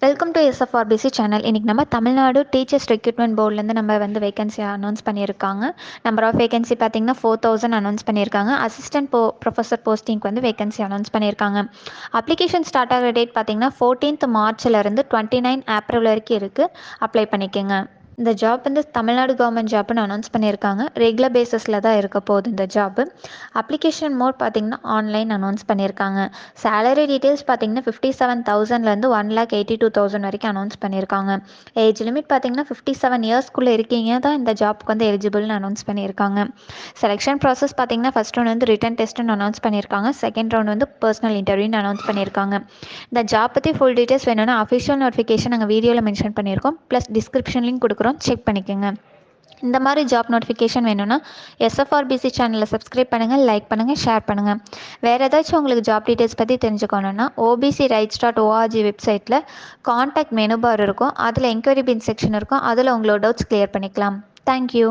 Welcome to எஸ்எஃப்ஆர்பிசி channel. இன்றைக்கி நம்ம Tamil Nadu teachers recruitment போர்ட்லேருந்து நம்ம வேகன்சி அனௌன்ஸ் பண்ணியிருக்காங்க. நம்பர் ஆஃப் வேகன்சி பார்த்திங்கன்னா 4000 அனௌன்ஸ் பண்ணியிருக்காங்க. அசிஸ்டன்ட் ப்ரொஃபஸர் போஸ்டிங்க்கு வேகன்சி அனௌன்ஸ் பண்ணியிருக்காங்க. அப்ளிகேஷன் ஸ்டார்ட் ஆகிற டேட் பார்த்திங்கன்னா 14th மார்ச்லேருந்து 29 ஏப்ரல் வரைக்கும் இருக்குது. அப்ளை பண்ணிக்கோங்க. இந்த ஜாப் தமிழ்நாடு கவர்மெண்ட் ஜாப்னு அனௌன்ஸ் பண்ணியிருக்காங்க. ரெகுலர் பேசிஸில் தான் இருக்க போகுது இந்த ஜாப்பு. அப்ளிகேஷன் மோட் பார்த்திங்கன்னா ஆன்லைன் அனௌன்ஸ் பண்ணியிருக்காங்க. சேலரி டீட்டெயில்ஸ் பார்த்திங்கன்னா 57,000லேருந்து 1,82,000 வரைக்கும் அனௌன்ஸ் பண்ணியிருக்காங்க. ஏஜ் லிமிட் பார்த்திங்கன்னா 57 இயர்ஸ்க்குள்ளே இருக்கீங்க தான் இந்த ஜாப்புக்கு எலிஜிபிள்னு அனௌன்ஸ் பண்ணியிருக்காங்க. செலெக்ஷன் ப்ராசஸ் பார்த்திங்கன்னா ஃபஸ்ட் ரவுண்ட் ரிட்டன் டெஸ்ட்டுன்னு அனௌன்ஸ் பண்ணியிருக்காங்க. செகண்ட் ரவுண்ட் பர்சனல் இன்டர்வியூன்னு அனௌன்ஸ் பண்ணியிருக்காங்க. இந்த ஜாப் பற்றி ஃபுல் டீட்டெயில்ஸ் வேணும்னா அஃபிஷியல் நோட்டிஃபிகேஷன் நாங்கள் வீடியோவில் மென்ஷன் பண்ணியிருக்கோம். ப்ளஸ் டிஸ்கிரிப்ஷன் லிங்க் கொடுக்குறோம், செக் பண்ணிக்கோங்க. இந்த மாதிரி ஜாப் நோட்டிஃபிகேஷன் வேணும்னா எஸ்எஃப்ஆர்பிசி சேனலை சப்ஸ்கிரைப் பண்ணுங்கள், லைக் பண்ணுங்கள், ஷேர் பண்ணுங்கள். வேறு ஏதாச்சும் உங்களுக்கு ஜாப் டீட்டெயில்ஸ் பற்றி தெரிஞ்சுக்கணுன்னா obcrights.org வெப்சைட்டில் காண்டாக்ட் மெனு பார் இருக்கும். அதில் என்கொயரி பின் செக்ஷன் இருக்கும். அதில் உங்களோட டவுட்ஸ் கிளியர் பண்ணிக்கலாம். தேங்க்யூ.